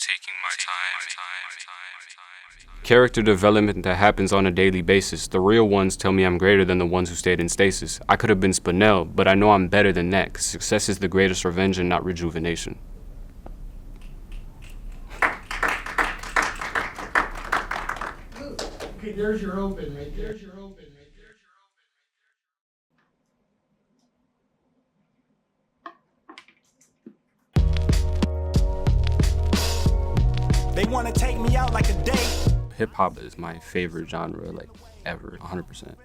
taking my time. Character development that happens on a daily basis. The real ones tell me I'm greater than the ones who stayed in stasis. I could have been Spinell, but I know I'm better than that, because success is the greatest revenge and not rejuvenation. Okay, there's your open right there. There's your open right there. They want to take me out like a date. Hip-hop is my favorite genre, like, ever, 100%.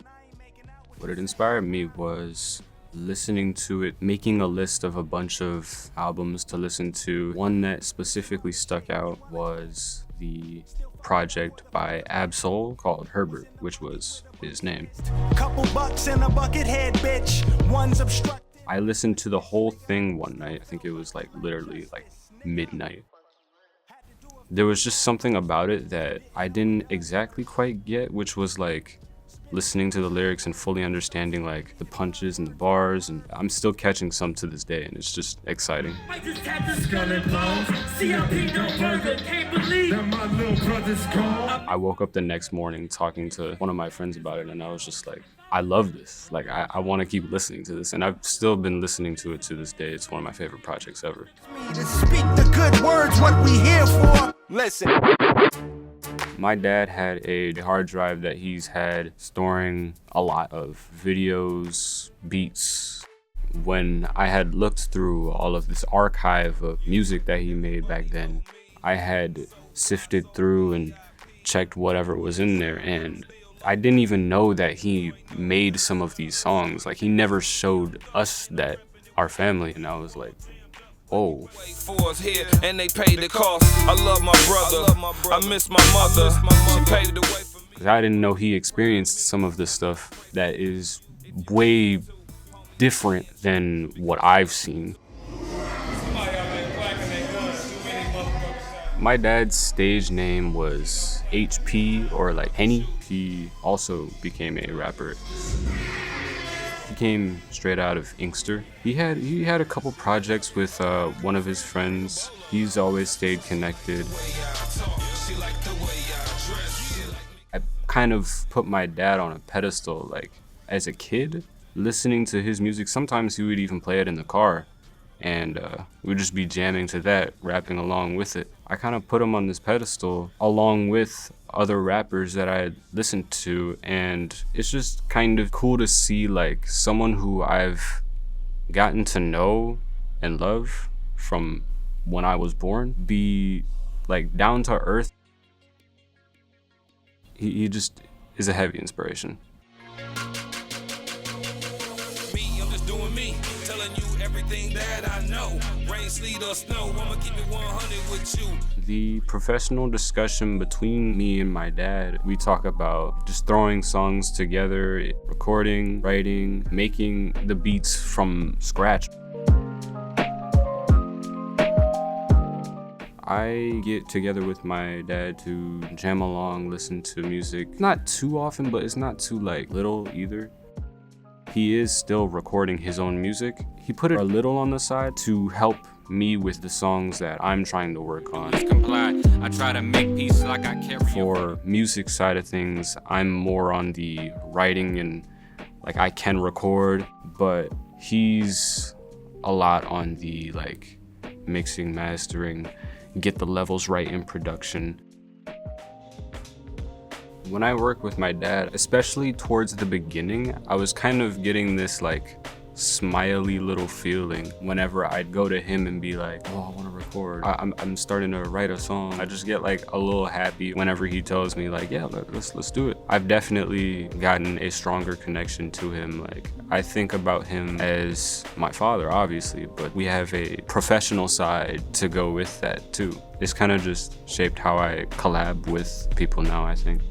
What it inspired me was listening to it, making a list of a bunch of albums to listen to. One that specifically stuck out was the project by Ab-Soul called Herbert, which was his name. Couple bucks in a bucket head, bitch. One's obstructed. I listened to the whole thing one night. I think it was like literally like midnight. There was just something about it that I didn't exactly quite get, which was like listening to the lyrics and fully understanding like the punches and the bars, and I'm still catching some to this day, and it's just exciting. I just had the skeleton bones. CLP no burger, can't believe that my little brother's gone. I woke up the next morning talking to one of my friends about it, and I was just like, I love this. Like, I want to keep listening to this, and I've still been listening to it to this day. It's one of my favorite projects ever. To speak the good words, what we here for. Listen. My dad had a hard drive that he's had storing a lot of videos, beats. When I had looked through all of this archive of music that he made back then, I had sifted through and checked whatever was in there, and I didn't even know that he made some of these songs. Like, he never showed us that, our family, and I was like, oh. Here and they paid the cost. I love my brother. I miss my mother. She paid it away for me. 'Cause I didn't know he experienced some of the stuff that is way different than what I've seen. My dad's stage name was HP, or like Henny. He also became a rapper. He came straight out of Inkster. He had a couple projects with one of his friends. He's always stayed connected. I kind of put my dad on a pedestal, like, as a kid, listening to his music. Sometimes he would even play it in the car, and we'd just be jamming to that, rapping along with it. I kind of put him on this pedestal along with other rappers that I had listened to, and it's just kind of cool to see like someone who I've gotten to know and love from when I was born be like down to earth. He just is a heavy inspiration. I'm just doing me, telling you everything that I know. Rain, sleet, or snow, I'ma keep it 100 with you. The professional discussion between me and my dad, we talk about just throwing songs together, recording, writing, making the beats from scratch. I get together with my dad to jam along, listen to music. Not too often, but it's not too like little either. He is still recording his own music. He put it a little on the side to help me with the songs that I'm trying to work on. I try to make peace like I carry. For music side of things, I'm more on the writing, and like I can record, but he's a lot on the like mixing, mastering, get the levels right in production. When I work with my dad, especially towards the beginning, I was kind of getting this like smiley little feeling whenever I'd go to him and be like, oh, I want to record. I'm starting to write a song. I just get like a little happy whenever he tells me like, yeah, let's do it. I've definitely gotten a stronger connection to him. Like, I think about him as my father, obviously, but we have a professional side to go with that too. It's kind of just shaped how I collab with people now, I think.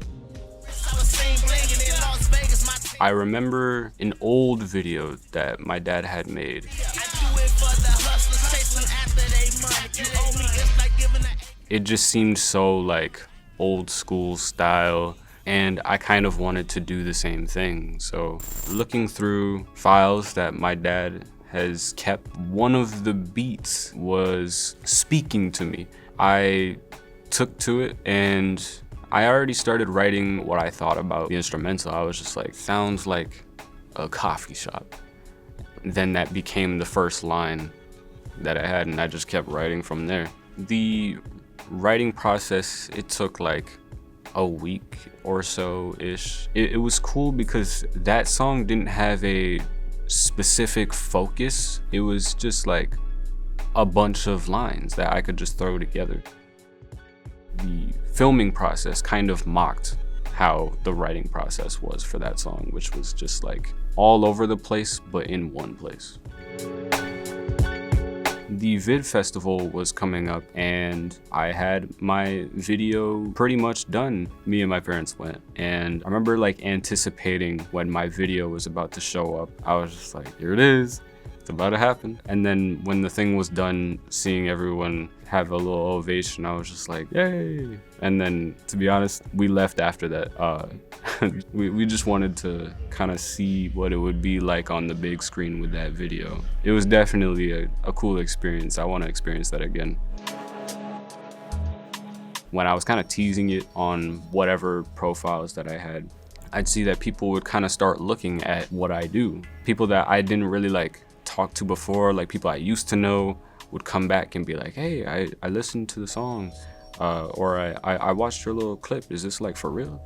I remember an old video that my dad had made. It just seemed so like old school style, and I kind of wanted to do the same thing. So looking through files that my dad has kept, one of the beats was speaking to me. I took to it and I already started writing what I thought about the instrumental. I was just like, sounds like a coffee shop. Then that became the first line that I had, and I just kept writing from there. The writing process, it took like a week or so-ish. It was cool because that song didn't have a specific focus. It was just like a bunch of lines that I could just throw together. The filming process kind of mocked how the writing process was for that song, which was just like all over the place, but in one place. The Vid Festival was coming up and I had my video pretty much done. Me and my parents went, and I remember like anticipating when my video was about to show up. I was just like, here it is, it's about to happen. And then when the thing was done, seeing everyone have a little ovation, I was just like, yay. And then, to be honest, we left after that. We just wanted to kind of see what it would be like on the big screen with that video. It was definitely a cool experience. I want to experience that again. When I was kind of teasing it on whatever profiles that I had, I'd see that people would kind of start looking at what I do. People that I didn't really like talk to before, like people I used to know, would come back and be like, hey, I listened to the song, or I watched your little clip. Is this like for real?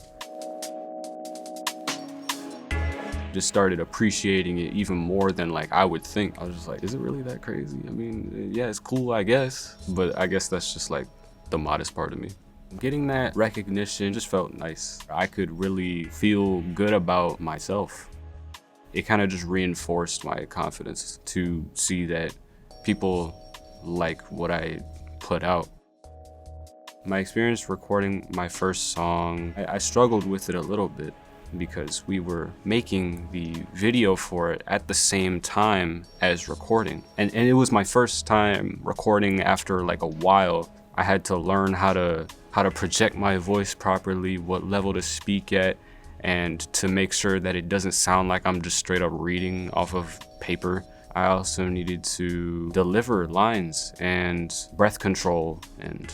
Just started appreciating it even more than like I would think. I was just like, is it really that crazy? I mean, yeah, it's cool, I guess, but I guess that's just like the modest part of me. Getting that recognition just felt nice. I could really feel good about myself. It kind of just reinforced my confidence to see that people like what I put out. My experience recording my first song, I struggled with it a little bit because we were making the video for it at the same time as recording. And it was my first time recording after like a while. I had to learn how to project my voice properly, what level to speak at, and to make sure that it doesn't sound like I'm just straight up reading off of paper. I also needed to deliver lines and breath control and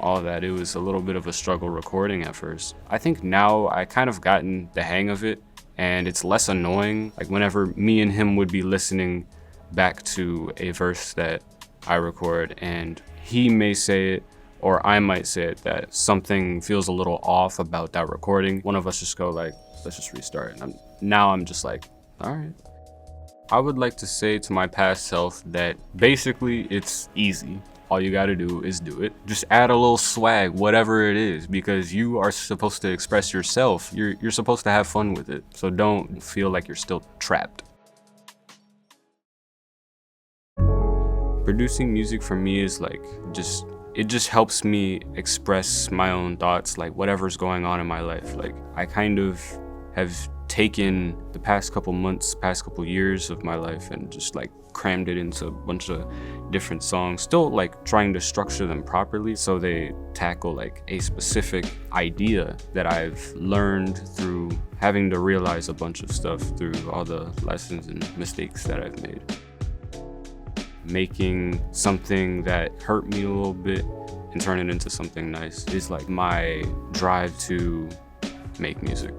all that. It was a little bit of a struggle recording at first. I think now I kind of gotten the hang of it and it's less annoying. Like whenever me and him would be listening back to a verse that I record and he may say it or I might say it that something feels a little off about that recording, one of us just go like, let's just restart. And now I'm just like, all right. I would like to say to my past self that basically it's easy. All you gotta do is do it. Just add a little swag, whatever it is, because you are supposed to express yourself. You're supposed to have fun with it. So don't feel like you're still trapped. Producing music for me is like it just helps me express my own thoughts, like whatever's going on in my life. Like I kind of have taken the past couple months, past couple years of my life and just like crammed it into a bunch of different songs, still like trying to structure them properly so they tackle like a specific idea that I've learned through having to realize a bunch of stuff through all the lessons and mistakes that I've made. Making something that hurt me a little bit and turn it into something nice is like my drive to make music.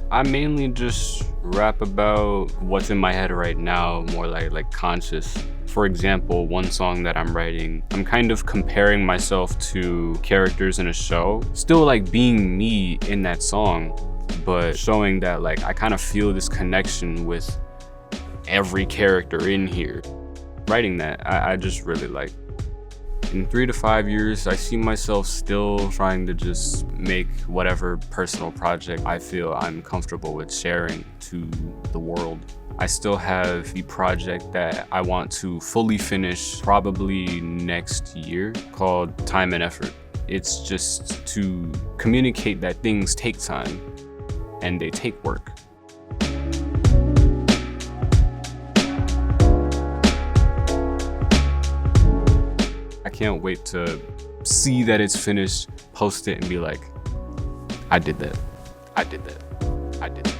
I mainly just rap about what's in my head right now, more like conscious. For example, one song that I'm writing, I'm kind of comparing myself to characters in a show, still like being me in that song, but showing that like I kind of feel this connection with every character in here. Writing that, I just really like. In 3 to 5 years, I see myself still trying to just make whatever personal project I feel I'm comfortable with sharing to the world. I still have the project that I want to fully finish probably next year called Time and Effort. It's just to communicate that things take time and they take work. I can't wait to see that it's finished, post it, and be like, I did that. I did that. I did that.